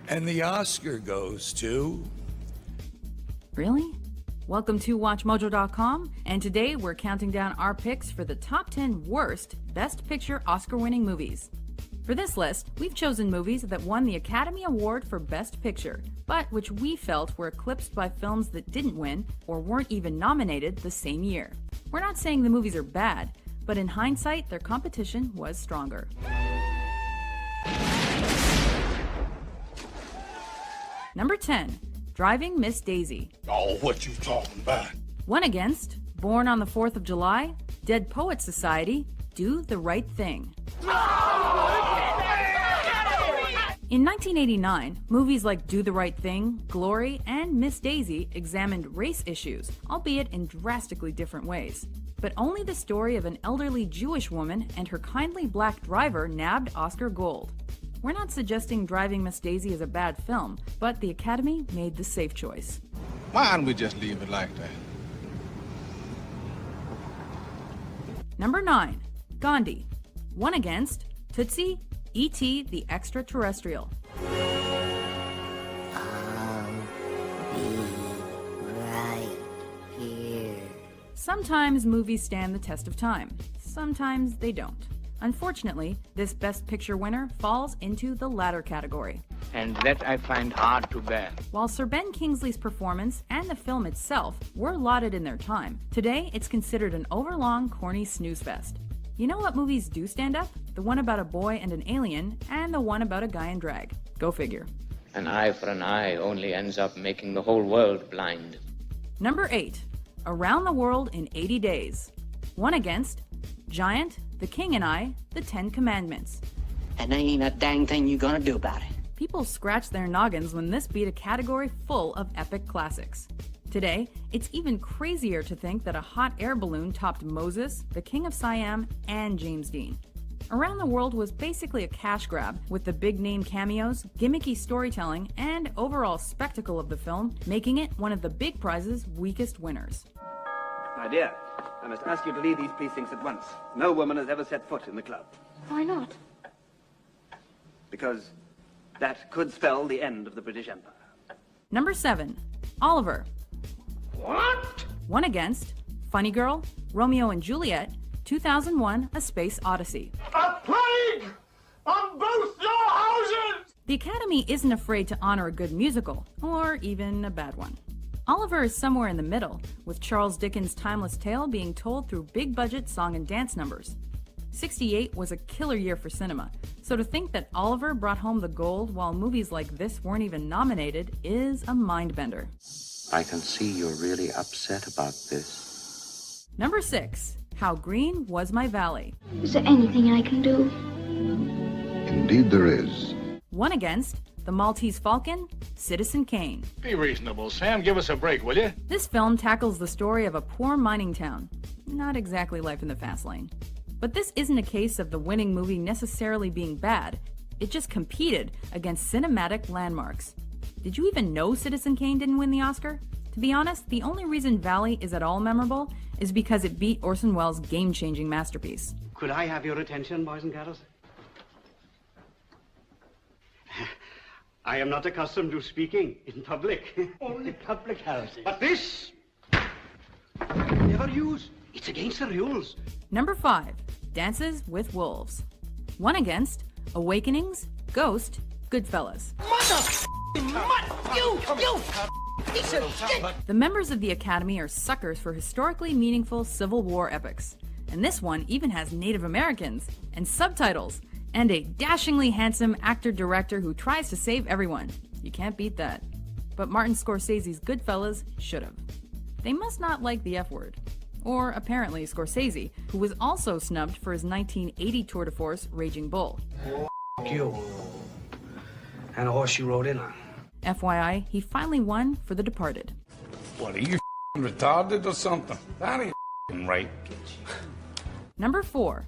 And the Oscar goes to... Really? Welcome to WatchMojo.com, and today we're counting down our picks for the top 10 worst Best Picture Oscar-winning movies. For this list, we've chosen movies that won the Academy Award for Best Picture, but which we felt were eclipsed by films that didn't win or weren't even nominated the same year. We're not saying the movies are bad, but in hindsight, their competition was stronger. Number 10. Driving Miss Daisy. Oh, what you talking about? One against, Born on the 4th of July, Dead Poets Society, Do the Right Thing. In 1989, movies like Do the Right Thing, Glory, and Miss Daisy examined race issues, albeit in drastically different ways. But only the story of an elderly Jewish woman and her kindly black driver nabbed Oscar gold. We're not suggesting Driving Miss Daisy is a bad film, but the Academy made the safe choice. Why don't we just leave it like that? Number 9. Gandhi. One against, Tootsie, E.T. the Extraterrestrial. I'll be right here. Sometimes movies stand the test of time. Sometimes they don't. Unfortunately, this Best Picture winner falls into the latter category. And that I find hard to bear. While Sir Ben Kingsley's performance and the film itself were lauded in their time, today it's considered an overlong, corny snooze fest. You know what movies do stand up? The one about a boy and an alien, and the one about a guy in drag. Go figure. An eye for an eye only ends up making the whole world blind. Number 8. Around the World in 80 Days. One against, Giant, The King and I, The 10 Commandments. And there ain't a dang thing you gonna do about it. People scratch their noggins when this beat a category full of epic classics. Today, it's even crazier to think that a hot air balloon topped Moses, The King of Siam, and James Dean. Around the World was basically a cash grab, with the big-name cameos, gimmicky storytelling, and overall spectacle of the film making it one of the big prize's weakest winners. My dear, I must ask you to leave these precincts at once. No woman has ever set foot in the club. Why not? Because that could spell the end of the British Empire. Number 7. Oliver. What? One against, Funny Girl, Romeo and Juliet, 2001: A Space Odyssey. A plague on both your houses! The Academy isn't afraid to honor a good musical, or even a bad one. Oliver is somewhere in the middle, with Charles Dickens' timeless tale being told through big-budget song and dance numbers. '68 was a killer year for cinema, so to think that Oliver brought home the gold while movies like this weren't even nominated is a mind-bender. I can see you're really upset about this. Number 6. How Green Was My Valley. Is there anything I can do? Indeed there is. One against, The Maltese Falcon, Citizen Kane. Be reasonable, Sam. Give us a break, will you? This film tackles the story of a poor mining town. Not exactly life in the fast lane. But this isn't a case of the winning movie necessarily being bad. It just competed against cinematic landmarks. Did you even know Citizen Kane didn't win the Oscar? To be honest, the only reason Valley is at all memorable is because it beat Orson Welles' game-changing masterpiece. Could I have your attention, boys and girls? I am not accustomed to speaking in public. Only public houses. But this, never use. It's against the rules. Number 5. Dances with Wolves. One against, Awakenings, Ghost, Goodfellas. The members of the Academy are suckers for historically meaningful Civil War epics. And this one even has Native Americans, and subtitles, and a dashingly handsome actor-director who tries to save everyone. You can't beat that. But Martin Scorsese's Goodfellas should've. They must not like the F word. Or apparently Scorsese, who was also snubbed for his 1980 tour de force, Raging Bull. You. And a horse you rode in on. FYI, he finally won for The Departed. What, are you retarded or something? That ain't right. Number 4.